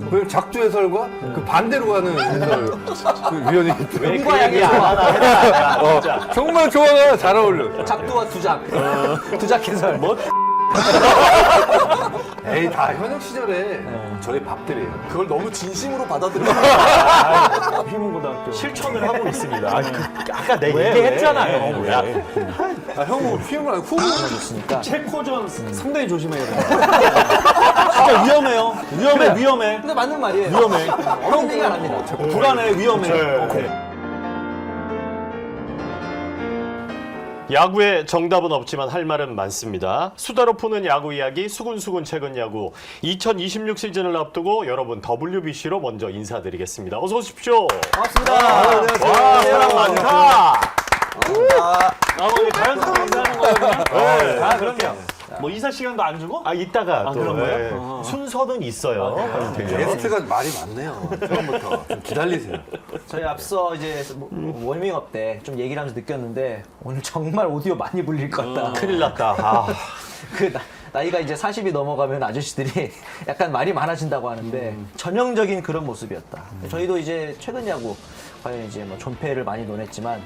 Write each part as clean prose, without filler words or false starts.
그 작두 해설과 그 반대로 가는 해설 그 위원이 왜 그 얘기 안 하나 해라. 정말 좋아가 잘 어울려. 작두와 두작. 두작 해설. 뭐? 에이 다 현역 시절에 저희 밥들이에요. 그걸 너무 진심으로 받아들여. 휘문고등학교. 실천을 하고 있습니다. 아까 내 얘기했잖아요. 뭐야. 아 형은 휘임을 아니고 후임을 있으니까. 체코전 상당히 조심해야 돼요. 진짜 위험해요. 위험해. 근데 맞는 말이에요. 위험해. 어려운 얘기 안 합니다. 불안해, 위험해. 야구에 정답은 없지만 할 말은 많습니다. 수다로 푸는 야구 이야기 수근수근 최근 야구 2026 시즌을 앞두고 여러분 WBC로 먼저 인사드리겠습니다. 어서 오십시오. 반갑습니다. 와, 사람 많다. 오늘 자연스럽게 인사하는 거예요. 아, 그럼요. 뭐 인사 시간도 안 주고? 이따가 또 그런 거예요? 순서는 있어요. 게스트가 말이 많네요. 처음부터 좀 기다리세요. 저희 앞서 이제 워밍업 때 좀 얘기를 하면서 느꼈는데 오늘 정말 오디오 많이 불릴 것 같다. 큰일 났다. 아. 나이가 이제 40이 넘어가면 아저씨들이 약간 말이 많아진다고 하는데 전형적인 그런 모습이었다. 저희도 이제 최근 야구 과연 이제 뭐 존폐를 많이 논했지만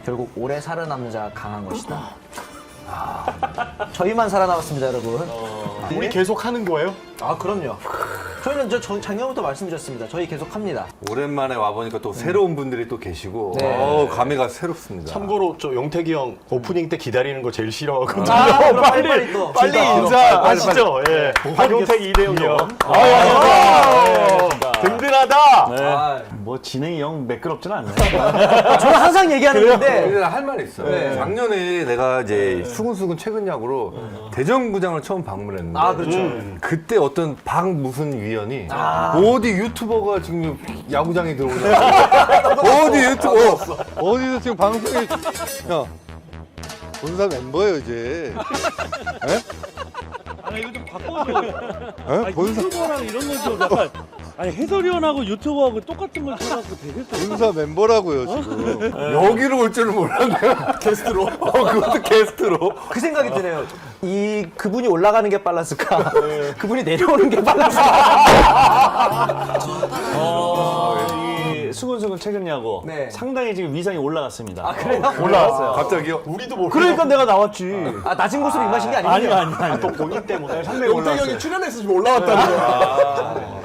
결국 오래 살아남는 자가 강한 것이다. 저희만 살아남았습니다, 여러분. 우리 계속 하는 거예요? 아, 그럼요. 저희는 작년부터 말씀드렸습니다. 저희 계속 합니다. 오랜만에 와보니까 또 새로운 분들이 또 계시고 네. 감회가 새롭습니다. 참고로 저 용택이 형 오프닝 때 기다리는 거 제일 싫어하거든요. 그럼 빨리 또. 빨리 인사하시죠. 예. 박용택 이대용 형. 든든하다. 아, 뭐 진행이 영 매끄럽진 않네. 저는 항상 얘기하는데 근데 할 말이 있어요. 네. 작년에 내가 이제 수근수근 최근 야구로 대전구장을 처음 방문했는데 아, 그렇죠. 그때 어떤 박 무슨 위원이 어디 유튜버가 지금 야구장에 들어오냐 어디 유튜버 어디서 지금 방송에 야 본사 멤버예요 이제 아니 이거 좀 바꿔줘. 에? 본사 유튜버랑 이런 거좀 약간 아니 해설위원하고 유튜버하고 똑같은 걸 써갖고 되겠어. 본사 멤버라고요 지금 여기로 올 줄은 몰랐네요 게스트로 그것도 게스트로 그 생각이 드네요. 그분이 올라가는 게 빨랐을까? 그분이 내려오는 게 빨랐을까? 이 수근수근 최근 야구 네. 상당히 지금 위상이 올라갔습니다. 아, 그래요? 올라갔어요. 갑자기요? 우리도 모르. 그러니까 내가 나왔지. 아, 낮은 곳으로 임하신 게 아니군요. 아니. 또 본인 때문에 상당히 용택 올라왔어요. 형이 출연해서 지금 올라왔다는 거야.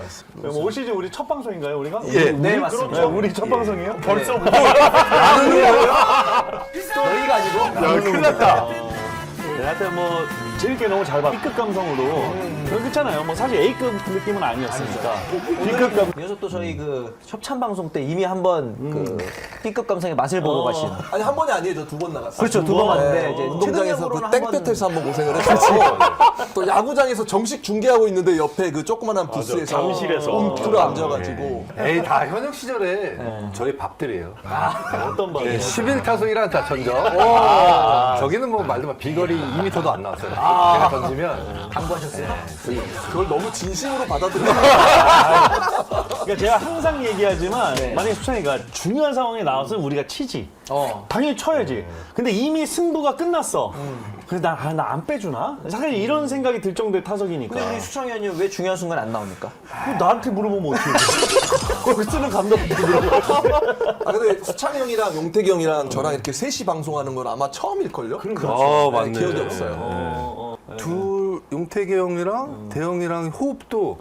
올 시즌 우리 첫 방송인가요, 우리가? 예. 네, 맞습니다. 네, 우리 첫 방송이에요? 벌써 너희가 아니고. 큰일 났다. 네, 하여튼 뭐 재밌게 너무 잘 봐. B급 감성으로 그렇잖아요. 뭐 사실 A급 느낌은 아니었으니까. B급 감. 이어서 또 저희 그 협찬 방송 때 이미 한번 그 B급 감성의 맛을 보고 가신. 아니 한 번이 아니에요. 저 두 번 나갔어요. 그렇죠, 두 번 왔는데 이제 운동장에서 그 최근 땡볕에서 한번 고생을 했었고 또 야구장에서 정식 중계하고 있는데 옆에 그 조그만한 부스에서 잠실에서. 웅크려 앉아가지고 에이 다 현역 시절에 저희 밥들이에요. 어떤 방? 11타수 1안타 천적. 저기는 뭐 말도 마 비거리 2m도 안 나왔어요. 제가 던지면 당구하셨어요. 그걸 너무 진심으로 받아들여. 그러니까 제가 항상 얘기하지만 네. 만약에 수찬이가 중요한 상황에 나왔으면 우리가 치지. 어. 당연히 쳐야지. 근데 이미 승부가 끝났어. 그래서 나 안 빼주나? 사실 이런 생각이 들 정도의 타석이니까. 근데 우리 수창 의원님 왜 중요한 순간 안 나옵니까? 그거 나한테 물어보면 어떻게 돼? 거기 쓰는 감독한테 물어봐. 아 근데 수창이 형이랑 용택이 형이랑 저랑 이렇게 셋이 방송하는 건 아마 처음일걸요? 맞네. 기억이 없어요. 둘 용태기 형이랑 대형이랑 호흡도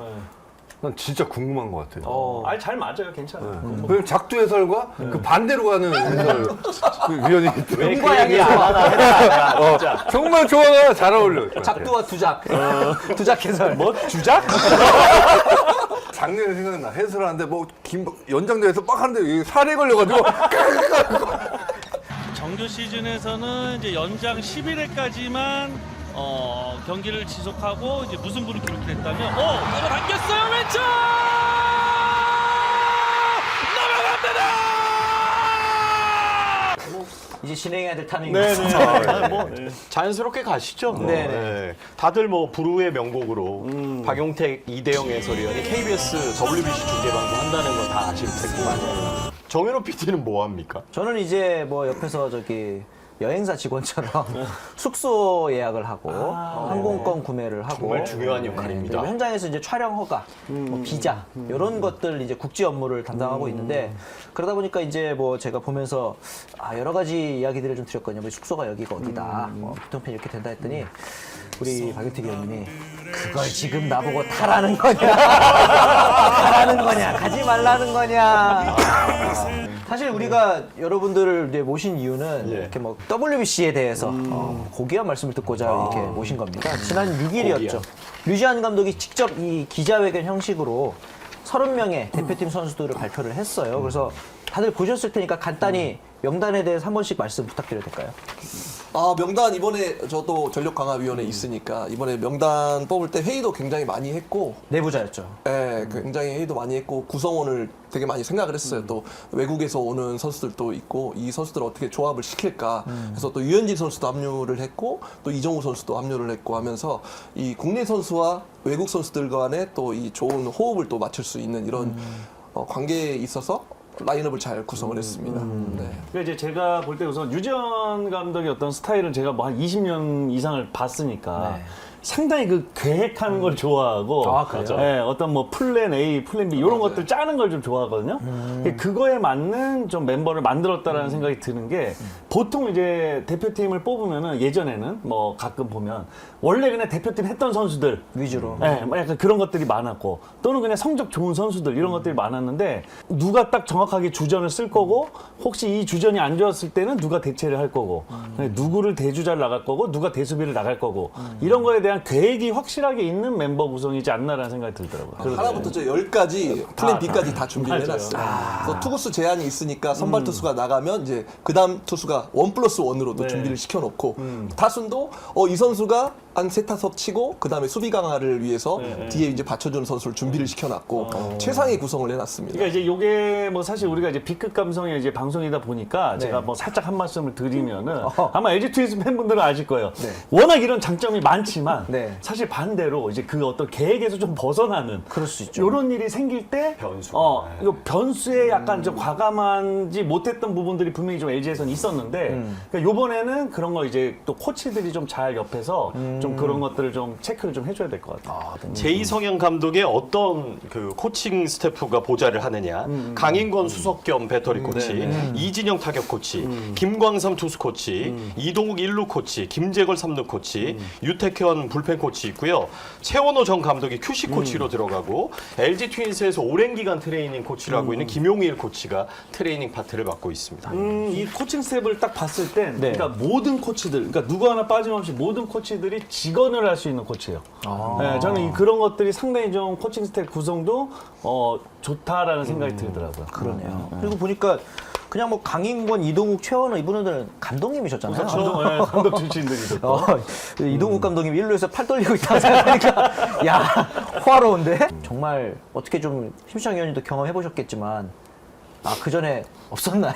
난 진짜 궁금한 것 같아요. 아니 잘 맞아요. 괜찮아요. 그 작두 해설과 그 반대로 가는 해설 그 위원이 왜 그 얘기 안 하나 해라. 정말 좋아가 잘 어울려. 작두와 두작. 두작 해설. 뭐 주작? 작년에 생각나 해설하는데 뭐 연장대에서 빡 하는데 이게 살에 걸려가지고 정규 시즌에서는 이제 연장 11회까지만 경기를 지속하고 이제 무승부를 기록했다면 잡아당겼어요 왼쪽 넘어갑니다. 이제 진행해야 될 타이밍이 네네. 뭐 자연스럽게 가시죠. 뭐. 네네. 네. 다들 뭐 부르의 명곡으로 박용택 이대영 해설위원이 KBS WBC 중계방송 한다는 건 다 아실 테고. 정현호 PD는 뭐 합니까? 저는 이제 뭐 옆에서 여행사 직원처럼 숙소 예약을 하고 항공권 구매를 하고 정말 중요한 역할입니다. 그리고 현장에서 이제 촬영 허가, 뭐 비자 이런 것들 이제 국지 업무를 담당하고 있는데 그러다 보니까 이제 뭐 제가 보면서 여러 가지 이야기들을 좀 드렸거든요. 뭐 숙소가 여기가 어디다, 뭐 교통편 이렇게 된다 했더니 우리 박용택 위원님이 그걸 지금 나보고 타라는 거냐, 가라는 거냐, 가지 말라는 거냐. 사실 우리가 여러분들을 이제 모신 이유는 이렇게 뭐 WBC에 대해서 고귀한 말씀을 듣고자 이렇게 모신 겁니다. 지난 6일이었죠. 류지한 감독이 직접 이 기자회견 형식으로 30명의 대표팀 선수들을 발표를 했어요. 그래서 다들 보셨을 테니까 간단히 명단에 대해서 한 번씩 말씀 부탁드려도 될까요? 명단 이번에 저도 전력강화위원회에 있으니까 이번에 명단 뽑을 때 회의도 굉장히 많이 했고 내부자였죠. 예, 굉장히 회의도 많이 했고 구성원을 되게 많이 생각을 했어요. 또 외국에서 오는 선수들도 있고 이 선수들을 어떻게 조합을 시킬까. 그래서 또 유현진 선수도 합류를 했고 또 이정우 선수도 합류를 했고 하면서 이 국내 선수와 외국 선수들 간에 또 이 좋은 호흡을 또 맞출 수 있는 이런 관계에 있어서 라인업을 잘 구성을 했습니다. 네. 그러니까 이제 제가 볼 때 우선 유지현 감독의 어떤 스타일은 제가 뭐 한 20년 이상을 봤으니까 네. 상당히 그 계획하는 걸 좋아하고 그래요? 예, 어떤 뭐 플랜 A, 플랜 B 이런 것들 짜는 걸 좀 좋아하거든요. 그거에 맞는 좀 member를 만들었다라는 생각이 드는 게 보통 이제 대표팀을 뽑으면은 예전에는 뭐 가끔 보면 원래 그냥 대표팀 했던 선수들 위주로. 네, 뭐 약간 그런 것들이 많았고 또는 그냥 성적 좋은 선수들 이런 것들이 많았는데 누가 딱 정확하게 주전을 쓸 거고 혹시 이 주전이 안 좋았을 때는 누가 대체를 할 거고 누구를 대주자를 나갈 거고 누가 대수비를 나갈 거고 이런 거에 대한 계획이 확실하게 있는 멤버 구성이지 않나라는 생각이 들더라고요. 하나부터 저 10까지 플랜 B까지 다 준비를 해놨어요. 그래서 투구수 제한이 있으니까 선발 투수가 나가면 이제 그 다음 투수가 1+1으로도 준비를 시켜놓고 타순도 이 선수가 한 3타석 치고 그 다음에 수비 강화를 위해서 뒤에 이제 받쳐주는 선수를 준비를 시켜놨고 최상의 구성을 해놨습니다. 그러니까 이제 요게 뭐 사실 우리가 이제 B급 감성의 이제 방송이다 보니까 제가 뭐 살짝 한 말씀을 드리면은 아마 LG 트윈스 팬분들은 아실 거예요. 워낙 이런 장점이 많지만 사실 반대로 이제 그 어떤 계획에서 좀 벗어나는 그럴 수 있죠. 이런 일이 생길 때 이거 변수에 약간 좀 과감하지 못했던 부분들이 분명히 좀 LG에서는 있었는데 그러니까 요번에는 그런 거 이제 또 코치들이 좀 잘 옆에서 좀 그런 것들을 좀 체크를 좀 해줘야 될 것 같아요. 제2성형 감독의 어떤 그 코칭 스태프가 보좌를 하느냐. 강인권 수석 겸 배터리 코치, 이진영 타격 코치, 김광삼 투수 코치, 이동욱 1루 코치, 김재걸 3루 코치, 유택현 불펜 코치 있고요. 최원호 전 감독이 QC 코치로 들어가고 LG 트윈스에서 오랜 기간 트레이닝 코치를 하고 있는 김용일 코치가 트레이닝 파트를 맡고 있습니다. 이 코칭 스텝을 딱 봤을 땐 그러니까 모든 코치들, 그러니까 누구 하나 빠짐없이 모든 코치들이 직원을 할 수 있는 코치예요. 네, 저는 그런 것들이 상당히 좀 코칭 스텝 구성도 좋다라는 생각이 들더라고요. 그러네요. 그리고 보니까 그냥 뭐 강인권, 이동욱, 최원호 이분들은 감독님이셨잖아요. 감독 출신들이죠. 이동욱 감독님 1루에서 팔 돌리고 있다고 생각하니까 야 호화로운데? 정말 어떻게 좀 심시영 의원님도 경험해 보셨겠지만 그 전에 없었나요?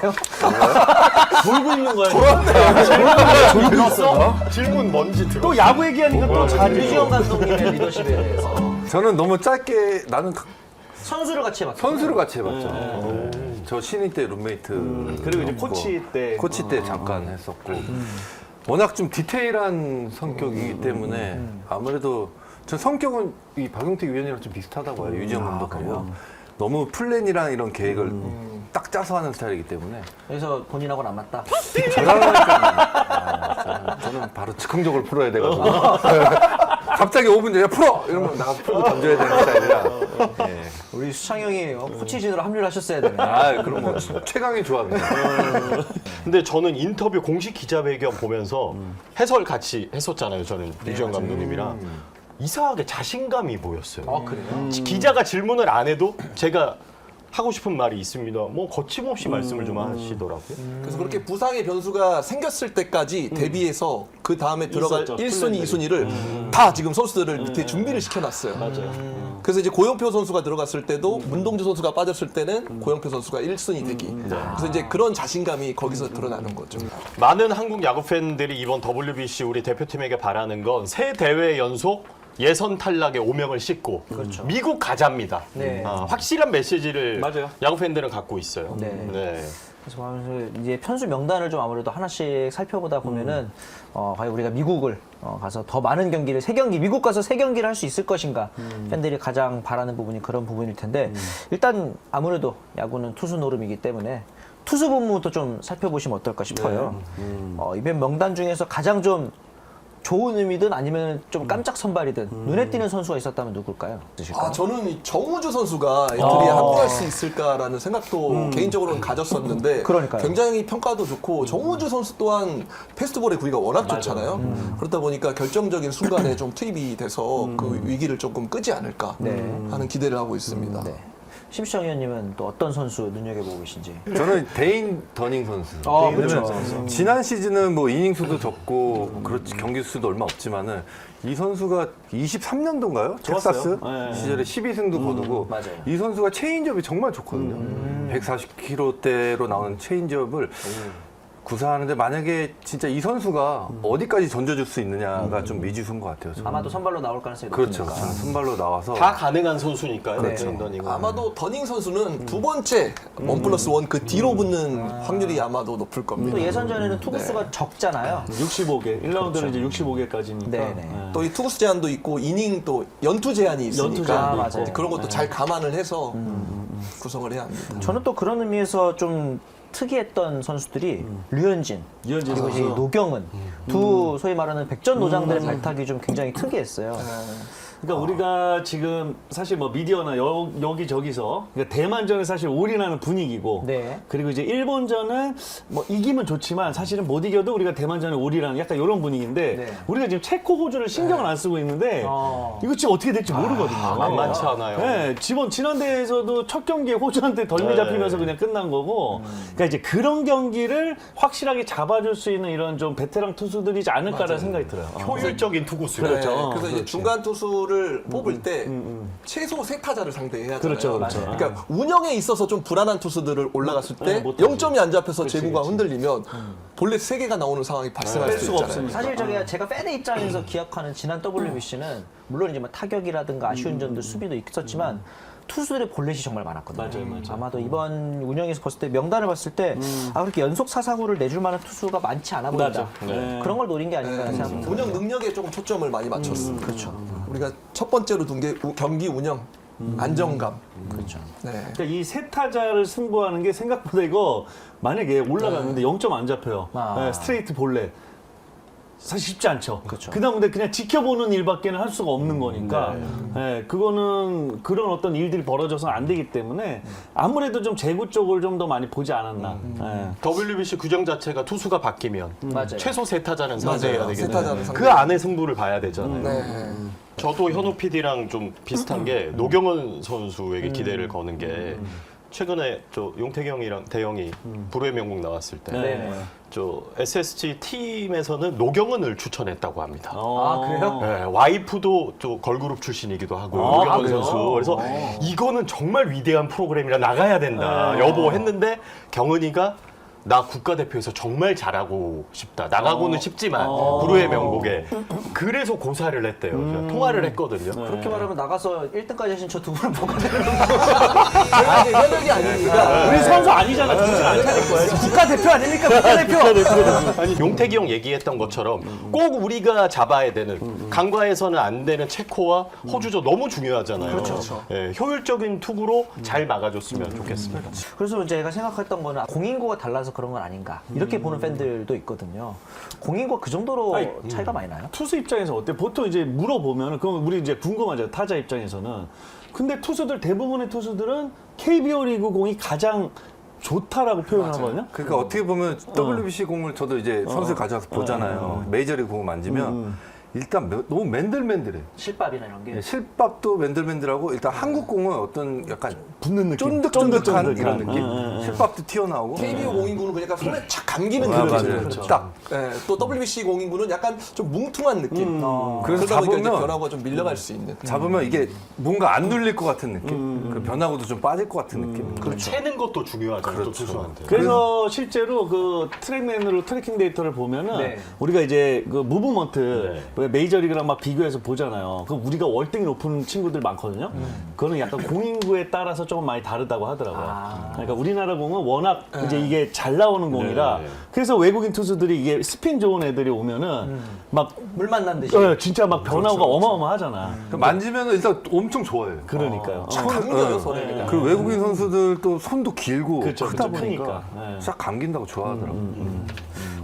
돌고 있는 거야. 질문 뭔지 들어. 또 야구 얘기하니까 또 잘 류지영 감독님의 리더십에 대해서 저는 너무 짧게 나는 선수를 같이 해봤죠. 선수를 같이 해봤죠. 저 신인 때 룸메이트 그리고 이제 코치 때 코치 때 잠깐 했었고 워낙 좀 디테일한 성격이기 때문에 아무래도 저 성격은 이 박용택 위원이랑 좀 비슷하다고 봐요. 유지영 감독하고 너무 플랜이랑 이런 계획을 딱 짜서 하는 스타일이기 때문에 그래서 본인하고는 안 맞다. 저는 바로 즉흥적으로 풀어야 돼가지고 갑자기 5분 전에 풀어! 이러면 나가 풀고 던져야 되는 스타일이라 우리 수창 형이 코치진으로 합류를 하셨어야 되네. 그럼 뭐 최강의 조합입니다. 근데 저는 인터뷰 공식 기자회견 보면서 해설 같이 했었잖아요. 저는 류지영 감독님이랑. 이상하게 자신감이 보였어요. 그래요? 기자가 질문을 안 해도 제가 하고 싶은 말이 있습니다. 뭐 거침없이 말씀을 좀 하시더라고요. 그래서 그렇게 부상의 변수가 생겼을 때까지 대비해서 그 다음에 들어갈 있었죠. 1순위, 2순위를 다 지금 선수들을 밑에 준비를 시켜놨어요. 맞아요. 그래서 이제 고영표 선수가 들어갔을 때도 문동주 선수가 빠졌을 때는 고영표 선수가 1순위 되기. 그래서 이제 그런 자신감이 거기서 드러나는 거죠. 많은 한국 야구 팬들이 이번 WBC 우리 대표팀에게 바라는 건 세 대회 연속 예선 탈락의 오명을 씻고 미국 가자입니다. 네. 확실한 메시지를 맞아요. 야구 팬들은 갖고 있어요. 네. 네. 그래서 이제 편수 명단을 좀 아무래도 하나씩 살펴보다 보면은 과연 우리가 미국을 가서 더 많은 경기를 3경기 미국 가서 3경기를 할 수 있을 것인가 팬들이 가장 바라는 부분이 그런 부분일 텐데 일단 아무래도 야구는 투수 노름이기 때문에 투수 부분부터 좀 살펴보시면 어떨까 싶어요. 이번 명단 중에서 가장 좀 좋은 의미든 아니면 좀 깜짝 선발이든 눈에 띄는 선수가 있었다면 누굴까요? 아, 저는 이 정우주 선수가 엔트리에 합류할 수 있을까라는 생각도 개인적으로는 가졌었는데 그러니까요. 굉장히 평가도 좋고 정우주 선수 또한 패스트볼의 구위가 워낙 좋잖아요. 그렇다 보니까 결정적인 순간에 좀 투입이 돼서 그 위기를 조금 끄지 않을까 하는 기대를 하고 있습니다. 네. 심시정 의원님은 또 어떤 선수 눈여겨보고 계신지. 저는 데인 더닝 선수. 왜냐면 지난 시즌은 뭐 이닝 수도 적고 그렇지 경기 수도 얼마 없지만은 이 선수가 23년도인가요? 텍사스 네. 시절에 12승도 거두고 맞아요. 이 선수가 체인지업이 정말 좋거든요. 140km대로 나오는 체인지업을 구사하는데 만약에 진짜 이 선수가 어디까지 던져줄 수 있느냐가 좀 미지수인 것 같아요. 저는. 아마도 선발로 나올 가능성이 그렇죠. 높으니까. 저는 선발로 나와서 다 가능한 선수니까요. 그렇죠. 런던이가. 아마도 더닝 선수는 두 번째 1+1 그 뒤로 붙는 확률이 아마도 높을 겁니다. 또 예선전에는 투구수가 적잖아요. 65개. 1라운드는 이제 65개까지니까. 네네. 또 이 투구수 제한도 있고 이닝 또 연투 제한이 연투 있으니까 제한도 있고. 이제 그런 것도 잘 감안을 해서 구성을 해야 합니다. 저는 또 그런 의미에서 좀 특이했던 선수들이 류현진, 류현진 그리고 이제 선수. 노경은 두 소위 말하는 백전노장들의 발탁이 좀 굉장히 특이했어요. 그러니까 우리가 지금 사실 뭐 미디어나 여기저기서 그러니까 대만전에 사실 올인하는 분위기고 네. 그리고 이제 일본전은 뭐 이기면 좋지만 사실은 못 이겨도 우리가 대만전에 올인하는 약간 이런 분위기인데 네. 우리가 지금 체코 호주를 신경을 안 쓰고 있는데 이거 지금 어떻게 될지 모르거든요. 만만치 않아요. 네, 지난 대회에서도 첫 경기에 호주한테 덜미 잡히면서 그냥 끝난 거고 그러니까 이제 그런 경기를 확실하게 잡아줄 수 있는 이런 좀 베테랑 투수들이지 않을까라는 생각이 들어요. 효율적인 투구수. 그렇죠. 네, 그래서 이제 그렇지. 중간 투수를 뽑을 때 최소 3타자를 상대해야 하잖아요. 그렇죠, 그렇죠. 그러니까 운영에 있어서 좀 불안한 투수들을 올라갔을 때 못 하지. 0점이 안 잡혀서 그렇지, 제구가 그렇지. 흔들리면 본래 3개가 나오는 상황이 발생할 뺄 수 수가 있잖아요. 없으니까. 사실 제가 팬의 입장에서 기억하는 지난 WBC는 물론 이제 뭐 타격이라든가 아쉬운 점들 수비도 있었지만 투수들의 볼넷이 정말 많았거든요. 맞아요. 아마도 이번 운영에서 봤을 때 명단을 봤을 때 그렇게 연속 사사구를 내줄 만한 투수가 많지 않아 보인다. 맞아. 네. 그런 걸 노린 게 아닌가 생각합니다. 운영 능력에 조금 초점을 많이 맞췄습니다. 그렇죠. 우리가 첫 번째로 둔 게 경기 운영, 안정감. 그렇죠. 네. 그러니까 이 세 타자를 승부하는 게 생각보다 이거 만약에 올라갔는데 0점 안 잡혀요. 아. 네, 스트레이트 볼넷. 사실 쉽지 않죠. 그렇죠. 그다음에 그냥 지켜보는 일밖에는 할 수가 없는 거니까. 네, 그거는 그런 어떤 일들이 벌어져서 안 되기 때문에 아무래도 좀 제구 쪽을 좀 더 많이 보지 않았나. 네. WBC 규정 자체가 투수가 바뀌면 맞아요. 최소 3타자는 상대해야 맞아요. 되겠네요. 3타자는 그 상대해야 안에 승부를 봐야 되잖아요. 네. 저도 현우 PD랑 좀 비슷한 게 노경은 선수에게 기대를 거는 게 최근에 저 용태기 형이랑 대형이 불후의 명곡 나왔을 때 네. 저 SSG 팀에서는 노경은을 추천했다고 합니다. 아, 그래요? 네, 와이프도 또 걸그룹 출신이기도 하고 아, 노경은 그래요? 선수. 그래서 이거는 정말 위대한 프로그램이라 나가야 된다. 여보 했는데 경은이가 나 국가대표에서 정말 잘하고 싶다. 나가고는 싶지만 불후의 명곡에 그래서 고사를 했대요. 제가 통화를 했거든요. 그렇게 말하면 나가서 1등까지 하신 저 두 분을 보고 제가 이제 현역이 아니니까 우리 선수 아니잖아. 정신 안 차릴 거야. 국가대표 아닙니까? 국가대표! 아니 용태기 형 얘기했던 것처럼 꼭 우리가 잡아야 되는 간과해서는 안 되는 체코와 호주조 너무 중요하잖아요. 그렇죠. 예, 효율적인 투구로 잘 막아줬으면 좋겠습니다. 그래서 제가 생각했던 거는 공인구가 달라서 그런 건 아닌가 이렇게 보는 팬들도 있거든요. 공인구가 그 정도로 아니, 차이가 많이 나요? 투수 입장에서 어때? 보통 이제 물어보면 그럼 우리 이제 궁금하죠. 타자 입장에서는. 근데 투수들 대부분의 투수들은 KBO 리그 공이 가장 좋다라고 표현하거든요. 그러니까 어떻게 보면 WBC 공을 저도 이제 선수를 가져와서 보잖아요. 메이저리그 공을 만지면 일단 너무 맨들맨들해. 실밥이나 이런 게. 실밥도 맨들맨들하고 일단 한국 공은 어떤 약간 붙는 느낌. 쫀득쫀득한 이런 쫀득쫀득한. 느낌. 실밥도 튀어나오고. KBO 공인구는 그러니까 손에 착 감기는 아, 그런 맞아요. 느낌. 그렇죠. 딱. 네, 또 WBC 공인구는 약간 좀 뭉퉁한 느낌. 그래서 그러다 보니까 이제 잡으면 변화가 좀 밀려갈 수 있는. 잡으면 이게 뭔가 안 눌릴 것 같은 느낌. 그 변화구도 좀 빠질 것 같은 느낌. 채는 것도 중요하잖아요. 또 그렇죠. 투수한테. 그래서 실제로 그 트랙맨으로 트래킹 데이터를 보면은 네. 우리가 이제 그 무브먼트 왜 메이저리그랑 막 비교해서 보잖아요. 그럼 우리가 월등히 높은 친구들 많거든요. 그거는 약간 공인구에 따라서 조금 많이 다르다고 하더라고요. 그러니까 우리나라 공은 워낙 이제 이게 잘 나오는 공이라 그래서 외국인 투수들이 이게 스핀 좋은 애들이 오면은 막 물 만난 듯이. 진짜 막 변화가 어마어마하잖아. 만지면 일단 엄청 좋아해요. 그러니까요. 강력해요, 소리가. 그 외국인 선수들 또 손도 길고 그렇죠, 크다 그렇죠. 보니까 크니까. 싹 감긴다고 좋아하더라고요.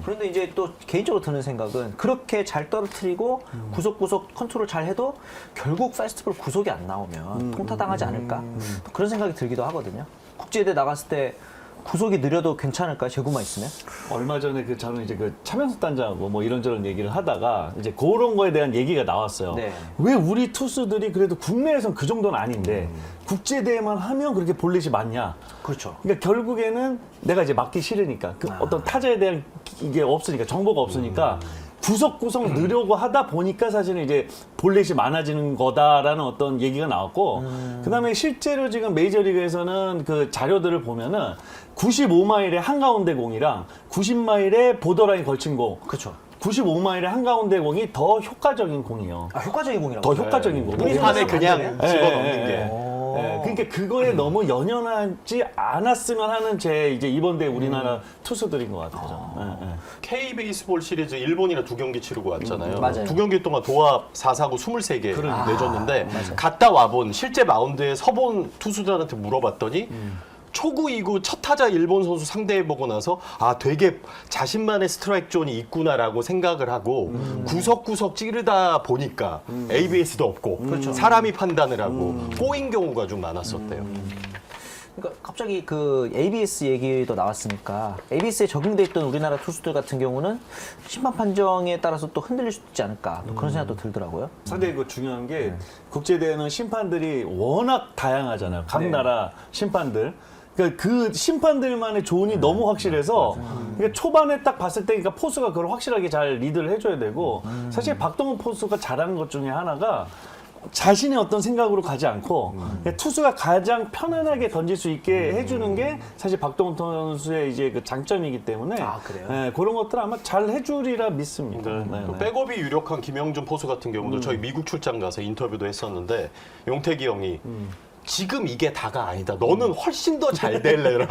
그런데 이제 또 개인적으로 드는 생각은 그렇게 잘 떨어뜨리고 구속 컨트롤 잘 해도 결국 페스티벌 구속이 안 나오면 통타당하지 않을까? 또 그런 생각이 들기도 하거든요. 국제대회 나갔을 때 구속이 느려도 괜찮을까요? 재구만 있으면? 얼마 전에 저는 이제 그 차명수 단장하고 뭐 이런저런 얘기를 하다가 이제 그런 거에 대한 얘기가 나왔어요. 네. 왜 우리 투수들이 그래도 국내에선 그 정도는 아닌데 국제대회만 하면 그렇게 볼넷이 많냐? 그렇죠. 그러니까 결국에는 내가 이제 맞기 싫으니까 어떤 타자에 대한 이게 없으니까 정보가 없으니까 구석구석 느려고 하다 보니까 사실은 이제 볼넷이 많아지는 거다라는 어떤 얘기가 나왔고 그다음에 실제로 지금 메이저리그에서는 그 자료들을 보면은 95마일의 한가운데 공이랑 90마일의 보더라인 걸친 공 그렇죠. 95마일의 한가운데 공이 더 효과적인 공이에요. 아, 효과적인 공이라고. 더 효과적인 공. 우리 판에 선수는 그냥 반대네. 집어넣는 게. 그러니까 그거에 너무 연연하지 않았으면 하는 제 이제 이번 대회 우리나라 투수들인 것 같아요. 저는. K 베이스볼 시리즈 일본이랑 2경기 치르고 왔잖아요. 맞아요. 2경기 동안 도합 4사구 23개 내줬는데 갔다 와본 실제 마운드에 서본 투수들한테 물어봤더니 초구 2구 첫 타자 일본 선수 상대해보고 나서 아 되게 자신만의 스트라이크 존이 있구나라고 생각을 하고 구석구석 찌르다 보니까 ABS도 없고 사람이 판단을 하고 꼬인 경우가 좀 많았었대요. 그러니까 갑자기 그 ABS 얘기도 나왔으니까 ABS에 적용돼 있던 우리나라 투수들 같은 경우는 심판 판정에 따라서 또 흔들릴 수도 있지 않을까 또 그런 생각도 들더라고요. 상당히 그 중요한 게 국제대회는 심판들이 워낙 다양하잖아요. 각 나라 심판들. 그러니까 그 심판들만의 조언이 너무 확실해서 그러니까 초반에 딱 봤을 때 그러니까 포수가 그걸 확실하게 잘 리드를 해줘야 되고 사실 박동원 포수가 잘하는 것 중에 하나가 자신의 어떤 생각으로 가지 않고 그냥 투수가 가장 편안하게 던질 수 있게 해주는 게 사실 박동원 선수의 이제 그 장점이기 때문에 그래요? 네, 그런 것들 아마 잘 해주리라 믿습니다. 네, 또 네. 백업이 유력한 김영준 포수 같은 경우도 저희 미국 출장 가서 인터뷰도 했었는데 용태기 형이 지금 이게 다가 아니다. 너는 훨씬 더 잘 될래라.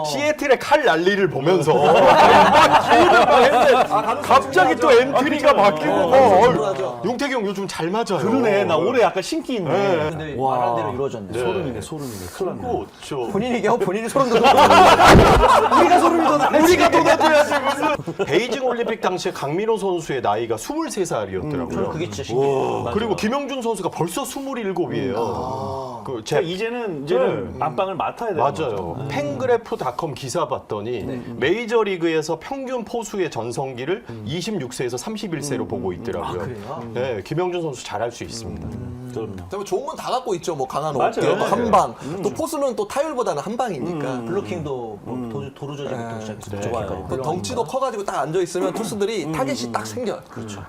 시애틀의 칼 랠리를 보면서 기운을 막 했는데 갑자기 또 엔트리가 바뀌고 용태기 형 요즘 잘 맞아요. 그러네. 나 올해 약간 신기 있네. 근데 말한 대로 이루어졌네. 네. 소름이네, 소름이네. 큰일 났네. 그리고 저 본인이 얘기하고 본인이 소름 돋고 우리가 소름이 돋아. 우리가 돋아줘야지 무슨. 베이징 올림픽 당시에 강민호 선수의 나이가 23살이었더라고요. 저는 그게 진짜 신기해요. 그리고 김영준 선수가 벌써 27이에요. 그러니까 이제는 안방을 맡아야 돼요. 맞아요. 팬그래프닷컴 기사 봤더니 메이저리그에서 평균 포수의 전성기를 26세에서 31세로 보고 있더라고요. 그래요? 네, 김영준 선수 잘할 수 있습니다. 그럼요. 그다음에 좋은 건 다 갖고 있죠. 뭐 강한 맞아요. 어깨, 또 네. 한방. 또 포수는 또 타율보다는 한방이니까. 블로킹도 뭐 도루 조작부터 시작해서 좋아요. 또 덩치도 커가지고 딱 앉아 있으면 투수들이 타겟이 딱 생겨요. 그렇죠.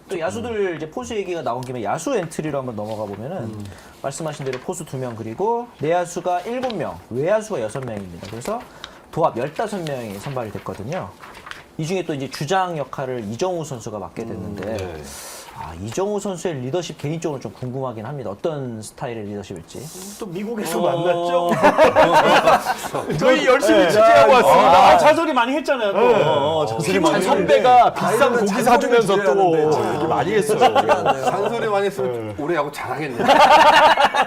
또 야수들 이제 포수 얘기가 나온 김에 야수 엔트리로 한번 넘어가 보면은 말씀하신 대로 포수 2명 그리고 내야수가 7명, 외야수가 6명입니다. 그래서 도합 15명이 선발이 됐거든요. 이 중에 또 이제 주장 역할을 이정우 선수가 맡게 됐는데 네. 이정우 선수의 리더십 개인적으로 좀 궁금하긴 합니다. 어떤 스타일의 리더십일지. 또 미국에서 만났죠? 저희 열심히 네. 취재하고 왔습니다. 자소리 많이 했잖아요. 또. 자소리 팀원 많이 선배가 비싼 아이들은 고기 잔소리를 사주면서 또 줄여야 얘기 많이 했어요. 잔소리 많이 했으면 올해 야구 잘하겠네.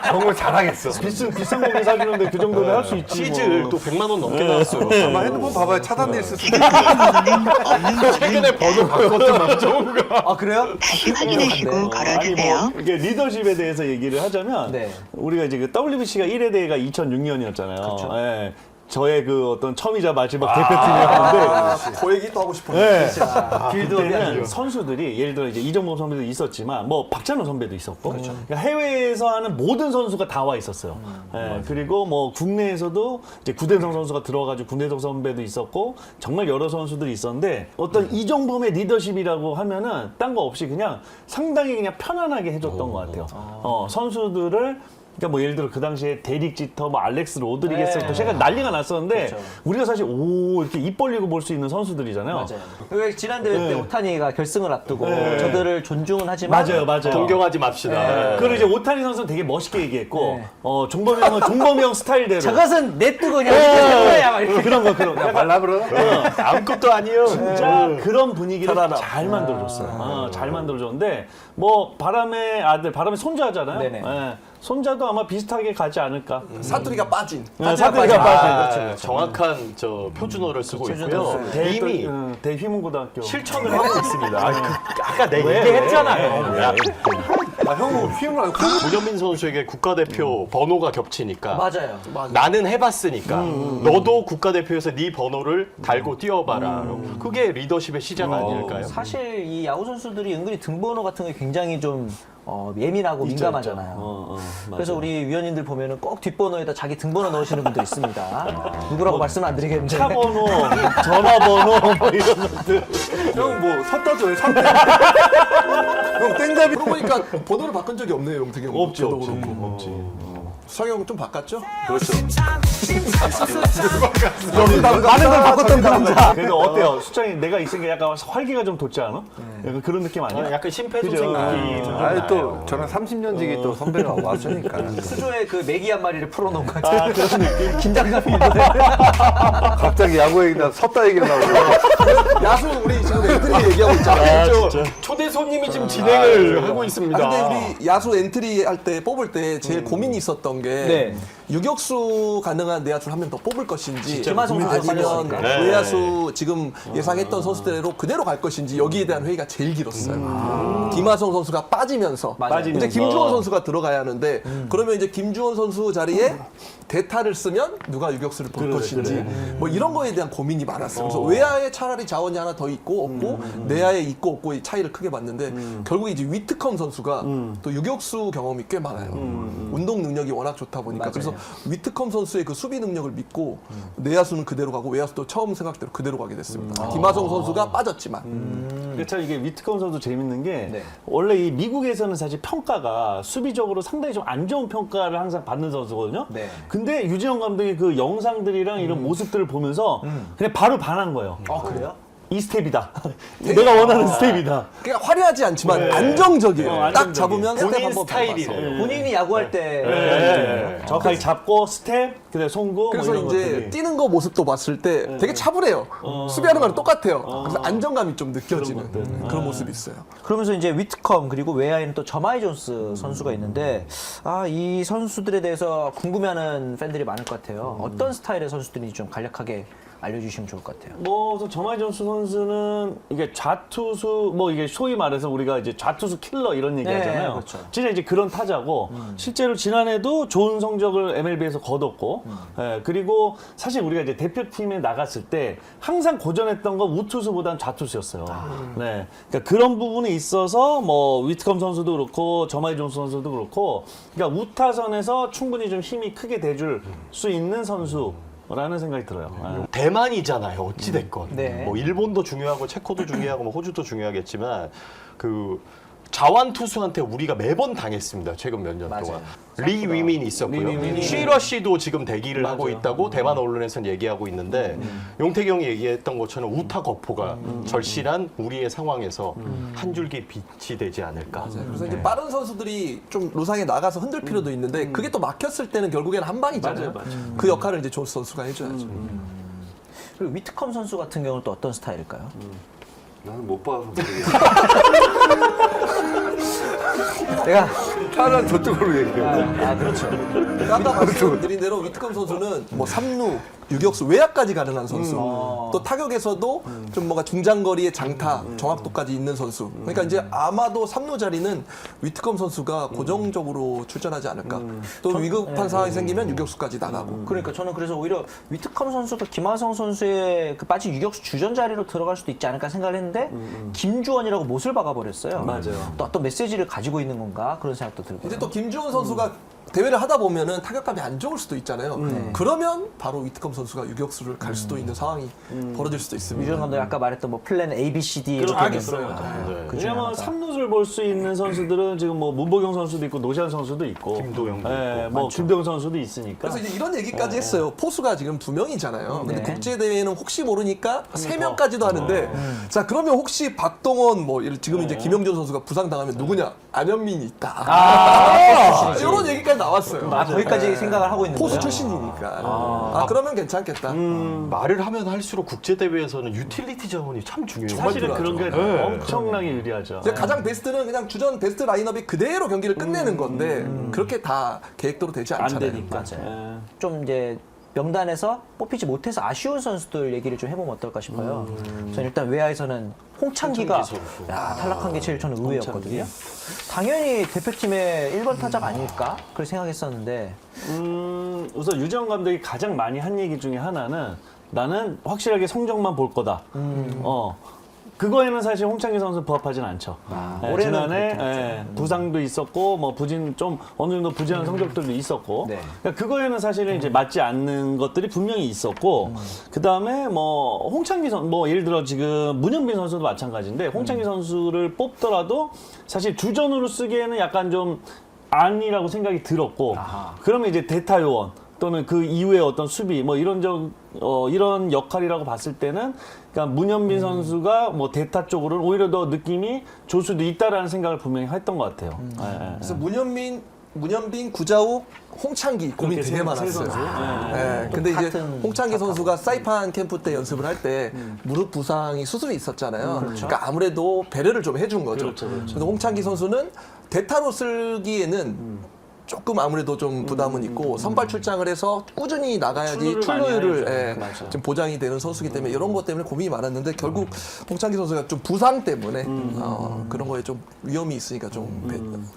정말 잘하겠어. 비싼 고기 사주는데 그 정도는 할 수 있지. 치즈 뭐. 또 100만 원 넘게 나왔어요. 아마 핸드폰 봐봐요. 차단돼 있을 수도 있고. 최근에 번호 바꿨던 정우가. 아 그래요? 다시 확인하시고 걸어주세요. 이게 리더십에 대해서 얘기를 하자면 네. 우리가 이제 그 WBC가 1회 대회가 2006년이었잖아요. 예. 저의 그 어떤 처음이자 마지막 대표팀이었는데 그 얘기 또 하고 싶은데. 네. 그때는 선수들이 예를 들어 이제 이정범 선배도 있었지만 뭐 박찬호 선배도 있었고 그러니까 해외에서 하는 모든 선수가 다 와 있었어요. 예, 그리고 뭐 국내에서도 이제 구대성 선수가 들어가지고 구대성 선배도 있었고 정말 여러 선수들이 있었는데 어떤 이정범의 리더십이라고 하면은 딴 거 없이 그냥 상당히 그냥 편안하게 해줬던 것 같아요. 선수들을 그러니까 뭐 예를 들어 그 당시에 데릭 지터, 뭐 알렉스 로드리게스부터 네. 시작해 난리가 났었는데 그렇죠. 우리가 사실 오 이렇게 입 벌리고 볼 수 있는 선수들이잖아요. 맞아요. 왜 지난 대회 때 네. 오타니가 결승을 앞두고 네. 저들을 존중은 하지만 맞아요. 동경하지 맙시다. 그걸 이제 오타니 선수는 되게 멋있게 얘기했고 네. 종범형은 종범형 스타일대로 저것은 냅두고 그냥 거야 막 이렇게. 그런 거 약간 발라 그러? 아무것도 아니에요. 진짜 그런 분위기를 잘 만들어줬어요. 잘 만들어줬는데 뭐 바람의 아들, 바람의 손자잖아요. 네네. 예, 손자도 아마 비슷하게 가지 않을까. 사투리가 빠진. 사투리가 빠진. 아, 정확한 저 표준어를 쓰고 있고요. 이미 대휘문고등학교 실천을 하고 있습니다. 아까 내가 얘기했잖아요. 형은 휘임을 안 문현민 선수에게 국가대표 번호가 겹치니까 맞아요. 나는 해봤으니까 너도 국가대표에서 네 번호를 달고 뛰어봐라. 그게 리더십의 시작 아닐까요? 사실 이 야구 선수들이 은근히 등번호 같은 게 굉장히 좀 예민하고 민감하잖아요. 그래서 우리 위원님들 보면은 꼭 뒷번호에다 자기 등번호 넣으시는 분들 있습니다. 누구라고 말씀은 안 드리겠는데. 차번호, 전화번호 뭐 이런 것들. 형뭐 섰다 줘요. 형 땡잡이. 그러고 보니까 번호를 바꾼 적이 없네요, 용택이 형. 없죠. 수상이 형은 좀 바꿨죠? 많은 걸 바꿨던 남자. 그래도 어때요? 수장이 내가 있으니까 약간 활기가 좀 돋지 않아? 약간 그런 느낌 아니야? 약간 심폐소생 느낌. 아니 또 저랑 30년 지기 또 선배가 왔으니까 수조에 그 메기 한 마리를 풀어놓은 것 같은 그런 느낌. 긴장감이 있는데. 갑자기 야구 얘기나 섰다 얘기를 나오고. 야수 우리 지금 엔트리 얘기하고 있잖아요. 초대 손님이 지금 진행을 하고 있습니다. 근데 우리 야수 엔트리 할 때 뽑을 때 제일 고민이 있었던 게 네. 유격수 가능한 내야수를 한 명 더 뽑을 것인지 김하성 선수가 아니면 빠졌으니까. 네. 외야수 지금 예상했던 선수대로 그대로 갈 것인지 여기에 대한 회의가 제일 길었어요. 김하성 선수가 빠지면서 맞아요. 이제 김주원 선수가 들어가야 하는데 그러면 이제 김주원 선수 자리에 대타를 쓰면 누가 유격수를 볼 것인지 뭐 이런 거에 대한 고민이 많았어요. 그래서 외야에 차라리 자원이 하나 더 있고 없고 내야에 있고 없고의 차이를 크게 봤는데 결국에 이제 위트컴 선수가 또 유격수 경험이 꽤 많아요. 운동 능력이 워낙 좋다 보니까 맞아요. 그래서 위트컴 선수의 그 수비 능력을 믿고 내야수는 그대로 가고 외야수도 처음 생각대로 그대로 가게 됐습니다. 김하성 선수가 빠졌지만 근데 참 이게 위트컴 선수 재밌는 게 네. 원래 이 미국에서는 사실 평가가 수비적으로 상당히 좀 안 좋은 평가를 항상 받는 선수거든요. 네. 근데 유진영 감독이 그 영상들이랑 이런 모습들을 보면서 그냥 바로 반한 거예요. 그래요? 이 스텝이다. 내가 원하는 스텝이다. 그러니까 화려하지 않지만 안정적이에요. 딱 안정적이에요. 잡으면 스텝 본인 한번 스타일이래요. 밟아서. 본인이 야구할 때 정확하게 잡고 스텝, 그다음에 송구 그래서 뭐 이런 이제 것들이. 뛰는 거 모습도 봤을 때 되게 차분해요. 수비하는 거랑 똑같아요. 그래서 안정감이 좀 느껴지는 그런 모습이 있어요. 그러면서 이제 위트컴 그리고 외야에는 또 저마이 존스 선수가 있는데 이 선수들에 대해서 궁금해하는 팬들이 많을 것 같아요. 어떤 스타일의 선수들인지 좀 간략하게 알려주시면 좋을 것 같아요. 뭐 우선 저마이 존스 선수는 이게 좌투수 뭐 이게 소위 말해서 우리가 이제 좌투수 킬러 이런 얘기 네, 하잖아요. 그렇죠. 진짜 이제 그런 타자고 실제로 지난해도 좋은 성적을 MLB에서 거뒀고 예, 그리고 사실 우리가 이제 대표팀에 나갔을 때 항상 고전했던 건 우투수보다는 좌투수였어요. 네, 그러니까 그런 부분이 있어서 뭐 위트컴 선수도 그렇고 저마이 존스 선수도 그렇고 그러니까 우타선에서 충분히 좀 힘이 크게 대줄 수 있는 선수. 라는 생각이 들어요. 대만이잖아요. 어찌 됐건. 네. 뭐 일본도 중요하고 체코도 중요하고 뭐 호주도 중요하겠지만 그 자완 투수한테 우리가 매번 당했습니다. 최근 몇 년 동안. 리 위민이 있었고요. 쉬러 씨도 지금 대기를 하고 있다고 대만 언론에서는 얘기하고 있는데 용택이 형이 얘기했던 것처럼 우타 거포가 절실한 우리의 상황에서 한 줄기 빛이 되지 않을까. 그래서 이제 빠른 선수들이 좀 루상에 나가서 흔들 필요도 있는데 그게 또 막혔을 때는 결국에는 한 방이잖아요. 그 역할을 이제 존스 선수가 해줘야죠. 그리고 위트컴 선수 같은 경우는 또 어떤 스타일일까요? 나는 못 봐서 모르겠어. 내가 차라리 저쪽으로 얘기해. 그렇죠. 아까 말씀드린 대로 위트컴 선수는 뭐 3루, 유격수, 외야까지 가능한 선수. 또 타격에서도 좀 뭔가 중장거리의 장타, 정확도까지 있는 선수. 그러니까 이제 아마도 3루 자리는 위트컴 선수가 고정적으로 출전하지 않을까. 또 위급한 상황이 생기면 유격수까지 나가고. 그러니까 저는 그래서 오히려 위트컴 선수가 김하성 선수의 그 빠진 유격수 주전 자리로 들어갈 수도 있지 않을까 생각을 했는데 김주원이라고 못을 박아버렸어요. 맞아요. 또 어떤 메시지를 가지고 있는 건가 그런 생각도 들고. 이제 또 김주원 선수가 대회를 하다 보면은 타격감이 안 좋을 수도 있잖아요. 그러면 바로 위트컴 선수가 유격수를 갈 수도 있는 상황이 벌어질 수도 있습니다. 유정 감독이 아까 말했던 뭐 플랜 A, B, C, D 그렇죠. 이렇게 알겠어요. 네. 그 중에 왜냐면 하나다. 삼루수를 볼 수 있는 선수들은 지금 뭐 문보경 선수도 있고 노시안 선수도 있고 김도영도 예, 있고. 뭐 김도영 선수도 있으니까. 그래서 이제 이런 얘기까지 했어요. 포수가 지금 2명이잖아요. 근데 네. 국제 대회는 혹시 모르니까 3명까지도 하는데, 자 그러면 혹시 박동원 뭐 지금 이제 김영준 선수가 부상 당하면 누구냐? 안현민이 있다. 이런 얘기까지 나왔어요. 아, 거기까지 생각을 하고 있는 포수 거예요? 출신이니까. 그러면 괜찮겠다. 말을 하면 할수록 국제 대회에서는 유틸리티 자원이 참 중요해요. 사실은 그런 게 네. 엄청나게 유리하죠. 이제 가장 베스트는 그냥 주전 베스트 라인업이 그대로 경기를 끝내는 건데 그렇게 다 계획대로 되지 안 않잖아요. 되니까. 맞아요. 좀 이제 명단에서 뽑히지 못해서 아쉬운 선수들 얘기를 좀 해보면 어떨까 싶어요. 저는 일단 외야에서는 홍창기가 홍창기 선수. 탈락한 게 제일 저는 의외였거든요. 당연히 대표팀의 1번 타자가 아닐까? 그렇게 생각했었는데 우선 유정 감독이 가장 많이 한 얘기 중에 하나는 나는 확실하게 성적만 볼 거다. 그거에는 사실 홍창기 선수 부합하진 않죠. 올해는 지난해 그렇게 부상도 있었고 뭐 부진 좀 어느 정도 부진한 성적들도 있었고 네. 그러니까 그거에는 사실은 이제 맞지 않는 것들이 분명히 있었고 그 다음에 뭐 홍창기 선 뭐 예를 들어 지금 문현빈 선수도 마찬가지인데 홍창기 선수를 뽑더라도 사실 주전으로 쓰기에는 약간 좀 아니라고 생각이 들었고 그러면 이제 대타 요원 또는 그 이후에 어떤 수비 뭐 이런 역할이라고 봤을 때는 그러니까 문현빈 선수가 뭐 대타 쪽으로는 오히려 더 느낌이 좋을 수도 있다라는 생각을 분명히 했던 것 같아요. 그래서 문현빈, 구자욱, 홍창기 고민 그렇게 되게 세 많았어요. 선수. 근데 이제 같은 홍창기 착하고. 선수가 사이판 캠프 때 연습을 할 때 무릎 부상이 수술이 있었잖아요. 그러니까 아무래도 배려를 좀 해준 거죠. 그렇죠. 그래서 홍창기 선수는 대타로 쓰기에는 조금 아무래도 좀 부담은 있고 선발 출장을 해서 꾸준히 나가야지 출루를 많이 출루율을 해야죠. 맞아. 좀 보장이 되는 선수이기 때문에 이런 것 때문에 고민이 많았는데 결국 홍창기 선수가 좀 부상 때문에 그런 거에 좀 위험이 있으니까 좀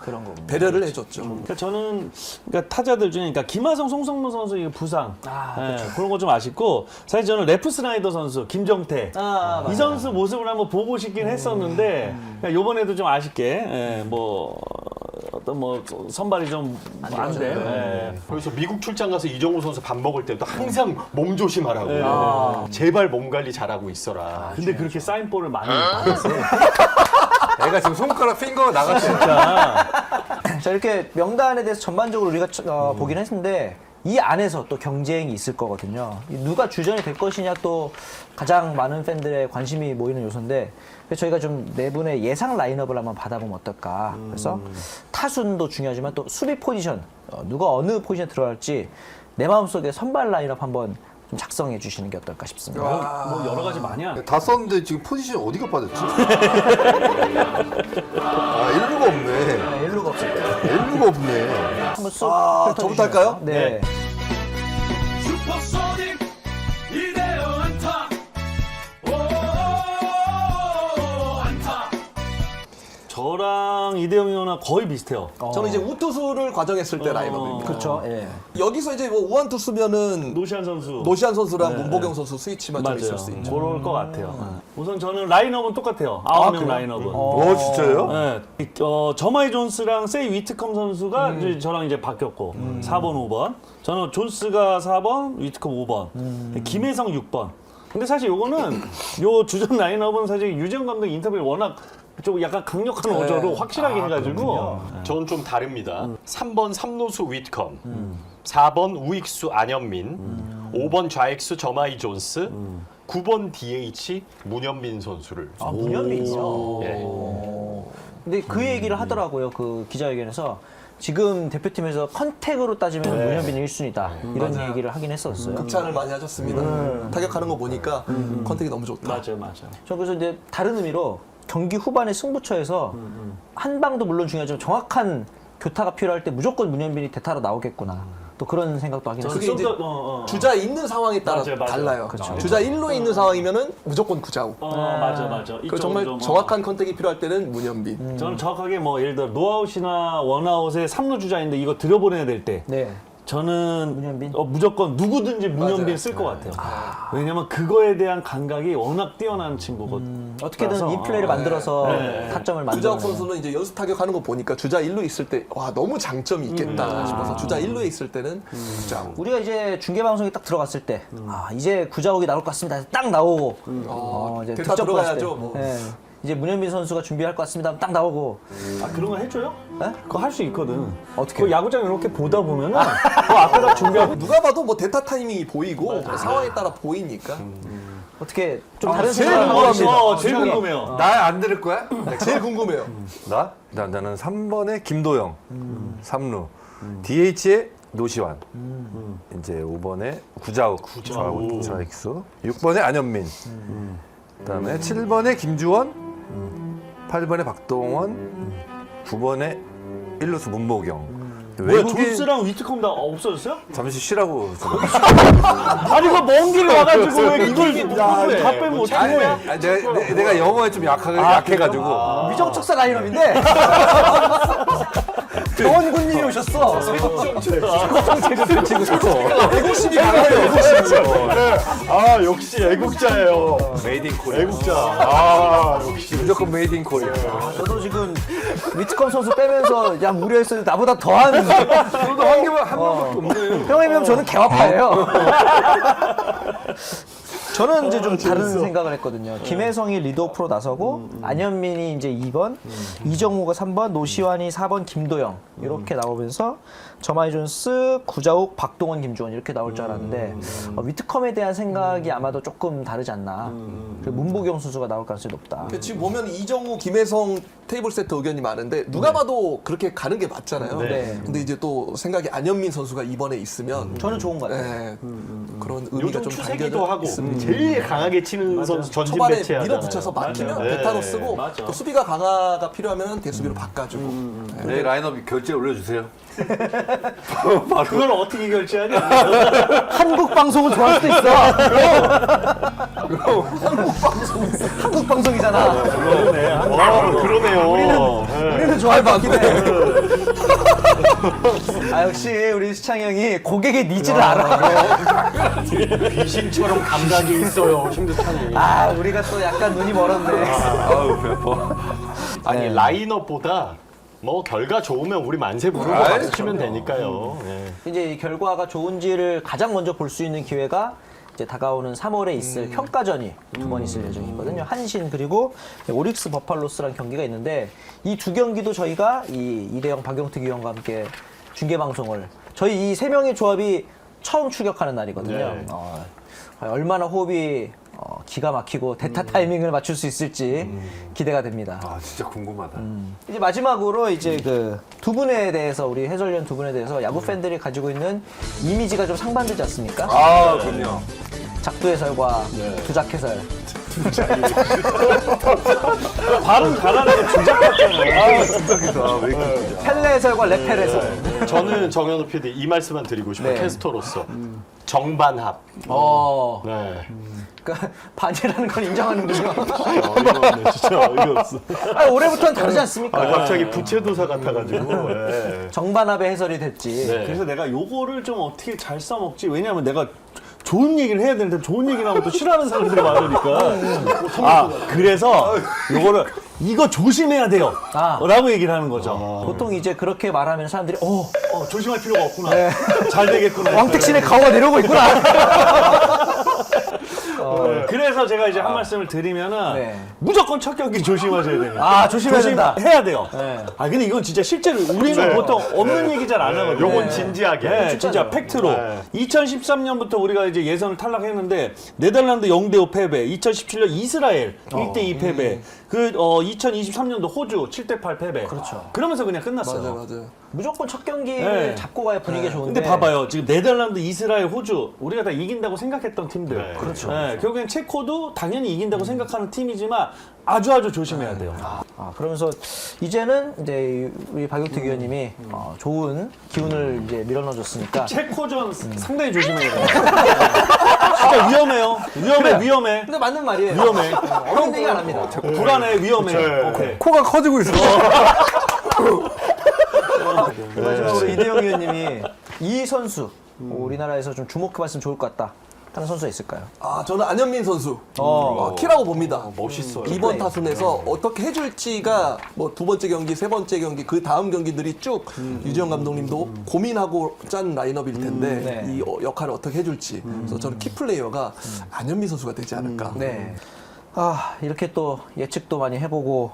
그런 거. 배려를 해줬죠. 그러니까 저는 그러니까 타자들 중에 그러니까 김하성, 송성문 선수 이 부상 그런 거 좀 아쉽고 사실 저는 레프 스나이더 선수 김정태 이 선수 모습을 한번 보고 싶긴 했었는데 그러니까 이번에도 좀 아쉽게 뭐 어떤 뭐 선발이 좀 안 돼. 그래서 미국 출장 가서 이정우 선수 밥 먹을 때도 항상 몸 조심하라고. 제발 몸 관리 잘하고 있어라. 근데 그렇게 사인볼을 많이 받았어요. 애가 지금 손가락 핑거가 나갔어요. 자, 이렇게 명단에 대해서 전반적으로 우리가 보긴 했는데 이 안에서 또 경쟁이 있을 거거든요. 누가 주전이 될 것이냐 또 가장 많은 팬들의 관심이 모이는 요소인데 그래서 저희가 좀 네 분의 예상 라인업을 한번 받아보면 어떨까. 그래서 타순도 중요하지만 또 수비 포지션 누가 어느 포지션에 들어갈지 내 마음속에 선발 라인업 한번 좀 작성해 주시는 게 어떨까 싶습니다. 뭐 여러 가지 많이 한. 다 썼는데 지금 포지션이 어디가 빠졌지? 일루가 없네. 일루가 없을 거예요. 일루가 없네. 한번 쑥 저부터 훑어주시면. 할까요? 네. 슈퍼소닉 이대요 안타 오 안타 저랑 이대영 의원은 거의 비슷해요. 저는 이제 우투수를 과정했을 때 라인업입니다. 그렇죠. 예. 여기서 이제 뭐 우완투수면은 노시안 선수. 노시안 선수랑 문보경 선수 스위치만 좀 맞아요. 있을 수 있죠. 그럴 것 같아요. 우선 저는 라인업은 똑같아요. 9명 라인업은. 오, 진짜요? 네. 저마이 존스랑 세이 위트컴 선수가 이제 저랑 이제 바뀌었고 4번, 5번. 저는 존스가 4번, 위트컴 5번. 김혜성 6번. 근데 사실 요거는 요 주전 라인업은 사실 유정 감독 인터뷰를 워낙 좀 약간 강력한 어조로 확실하게 해가지고 저는 좀 다릅니다. 3번 삼루수 위트컴, 4번 우익수 안현민, 5번 좌익수 저마이 존스, 9번 DH 문현빈 선수를. 문현빈이요. 예. 근데 그 얘기를 하더라고요. 그 기자회견에서 지금 대표팀에서 컨택으로 따지면 문현빈이 1순위다. 이런 얘기를 하긴 했었어요. 극찬을 많이 하셨습니다. 타격하는 거 보니까 컨택이 너무 좋다. 맞아요. 저 그래서 이제 다른 의미로 경기 후반의 승부처에서 한 방도 물론 중요하지만 정확한 교타가 필요할 때 무조건 문현빈이 대타로 나오겠구나. 또 그런 생각도 하긴 그게 했어요. 이제 주자 있는 상황에 따라 맞아요, 맞아요. 달라요. 그렇죠. 주자 1루에 있는 상황이면은 무조건 구자욱. 맞아. 그 정말 정확한 컨택이 필요할 때는 문현빈. 저는 정확하게 뭐 예를 들어 노아웃이나 원아웃에 3루 주자인데 이거 들여보내야 될 때 네. 저는 문현빈? 무조건 누구든지 문현빈 맞아요. 쓸 것 같아요. 왜냐면 그거에 대한 감각이 워낙 뛰어난 친구거든요. 어떻게든 인플레이를 만들어서 타점을 구자욱 만들어내는. 선수는 이제 연습 타격하는 거 보니까 주자 1루 있을 때 와 너무 장점이 있겠다 싶어서 주자 1루에 있을 때는 구자욱. 우리가 이제 중계 방송에 딱 들어갔을 때, 이제 구자욱이 나올 것 같습니다. 딱 나오고, 이제 대타 득점 봤을 들어가야죠, 때, 뭐. 예, 이제 문현빈 선수가 준비할 것 같습니다. 딱 나오고, 아, 그런 거 해줘요? 네? 그거 할 수 있거든. 어떻게? 그 야구장 이렇게 보다 보면은 그 앞에다 준비하고 누가 봐도 뭐 대타 타이밍이 보이고 상황에 따라 보이니까 어떻게 좀 다른 제일 생각을 하고 궁금합니다. 제일 궁금해요. 나 안 들을 거야? 제일 궁금해요. 나는 3번에 김도영, 3루. DH에 노시환. 이제 5번에 구자욱, 좌익수. 6번에 안현민. 그다음에 7번에 김주원, 8번에 박동원, 9번에 1루수 문보경. 뭐야, 존스랑 위트컴 다 없어졌어요? 잠시 쉬라고. 아니 그 먼 길 와가지고 왜 이걸 다 빼면 어떡해? 아니, 내가 영어에 좀 약해가지고. 위정척사 라인업인데 정원 군님이 오셨어. 애국심이 강해요. 아 역시 애국자예요. 메이드 인 코리아. 애국자. 아 역시. 무조건 메이드 인 코리아. 저도 지금 위트컴 선수 빼면서 야 무리했어도 나보다 더한. 저도 한 명밖에 없네요. 형에 비하면 저는 개화파예요. 저는 이제 좀 다른 생각을 했거든요. 김혜성이 리드오프로 나서고 안현민이 이제 2번, 이정우가 3번, 노시환이 4번, 김도영 이렇게 나오면서 저마이 존스, 구자욱, 박동원, 김주원 이렇게 나올 줄 알았는데 위트컴에 대한 생각이 아마도 조금 다르지 않나. 그리고 문보경 선수가 나올 가능성이 높다. 지금 보면 이정우, 김혜성 테이블 세트 의견이 많은데 누가 봐도 그렇게 가는 게 맞잖아요. 네. 근데 이제 또 생각이 안현민 선수가 이번에 있으면 저는 좋은 것 같아요. 네, 그런 의미가 요즘 좀 추세기도 하고 있습니다. 제일 강하게 치는 선수 전진 초반에 배치하잖아요. 밀어붙여서 막히면 맞아요. 대타로 네, 쓰고 맞아. 또 수비가 강화가 필요하면 대수비로 바꿔주고 내 라인업 결제 올려주세요. 그걸 어떻게 결제하냐? 한국 방송은 좋아할 수도 있어. 한국 방송이잖아. 그러네요. 우리는 좋아할 것 같긴 해. 아 역시 우리 수창이 형이 고객의 니즈를 알아. 귀신처럼 감각이 있어요, 심두찬이. 아 우리가 또 약간 눈이 멀었네. 아우 배아파. 아니 라인업보다 뭐 결과 좋으면 우리 만세 부르고 박수 치면 되니까요. 예. 이제 이 결과가 좋은지를 가장 먼저 볼 수 있는 기회가 이제 다가오는 3월에 있을 평가전이 두 번 있을 예정이거든요. 한신 그리고 오릭스 버팔로스랑 경기가 있는데 이 두 경기도 저희가 이 이대영 박용택 위원과 함께 중계 방송을 저희 이 세 명의 조합이 처음 출격하는 날이거든요. 네. 얼마나 호흡이 기가 막히고 대타 타이밍을 맞출 수 있을지 기대가 됩니다. 아 진짜 궁금하다. 이제 마지막으로 이제 그 두 분에 대해서 우리 해설위원 두 분에 대해서 야구 팬들이 가지고 있는 이미지가 좀 상반되지 않습니까? 아 그럼요. 작두 해설과 두작 해설. 발음 잘하는 게 주작 같잖아요. 진짜 왜 이렇게. 펠레 해설과 레펠 해설. 저는 정현우 PD 이 말씀만 드리고 싶어요. 네. 캐스터로서 정반합. 네. 그러니까 반이라는 걸 인정하는군요. 진짜 어이가 없어. 아, 올해부터는 다르지 않습니까? 갑자기 부채도사 같아가지고. 예. 정반합의 해설이 됐지. 네. 그래서 내가 요거를 좀 어떻게 잘 써먹지? 왜냐하면 내가 좋은 얘기를 해야 되는데 좋은 얘기를 하면 또 싫어하는 사람들이 많으니까. 아, 그래서 요거를 이거 조심해야 돼요. 라고 얘기를 하는 거죠. 보통 이제 그렇게 말하면 사람들이 조심할 필요가 없구나. 잘 되겠구나. 왕택신의 가오가 내려오고 있구나. 그래서 제가 이제 한 말씀을 드리면은 네. 무조건 첫 경기 조심하셔야 돼요. 아, 조심해야 된다. 해야 돼요. 네. 아 근데 이건 진짜 실제로 우리는 보통 없는 얘기 잘 안 하거든요. 요건 진지하게. 네, 진짜 팩트로. 네. 2013년부터 우리가 이제 예선을 탈락했는데 네덜란드 0대5 패배, 2017년 이스라엘 1대2 패배, 2023년도 호주 7대8 패배. 그렇죠. 그러면서 그냥 끝났어요. 맞아요. 무조건 첫 경기를 네. 잡고 가야 분위기가 좋은데. 근데 봐봐요. 지금 네덜란드, 이스라엘, 호주 우리가 다 이긴다고 생각했던 팀들. 네, 그렇죠. 네, 결국엔 체코도 당연히 이긴다고 생각하는 팀이지만 아주 조심해야 돼요. 그러면서 이제는 이제 우리 박용택 위원님이 좋은 기운을 이제 밀어넣어줬으니까. 체코전 상당히 조심해야 돼요. 진짜 위험해요. 위험해. 근데 맞는 말이에요. 위험해. 어려운 얘기 안 합니다. 불안해, 위험해. 오케이. 코가 커지고 있어. 마지막으로 이대영 위원님이 이 선수 우리나라에서 좀 주목해봤으면 좋을 것 같다 하는 선수가 있을까요? 아, 저는 안현민 선수 키라고 봅니다. 멋있어요. 이번 타순에서 어떻게 해줄지가 뭐 두 번째 경기, 세 번째 경기, 그 다음 경기들이 쭉 유지영 감독님도 고민하고 짠 라인업일 텐데 네. 이 역할을 어떻게 해줄지. 그래서 저는 키플레이어가 안현민 선수가 되지 않을까. 네. 아, 이렇게 또 예측도 많이 해보고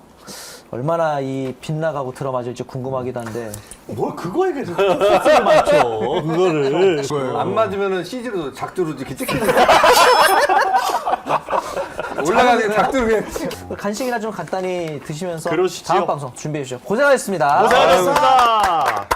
얼마나 이 빗나가고 들어맞을지 궁금하기도 한데 뭘 그거에 계속 스트레스를 맞춰. 그거를. 안 맞으면은 CG로 작두로 이렇게 찍히는 거야. 올라가는 게 작두로 그냥 간식이나 좀 간단히 드시면서 그러시죠. 다음 방송 준비해 주시죠. 고생하셨습니다. 고생하셨습니다.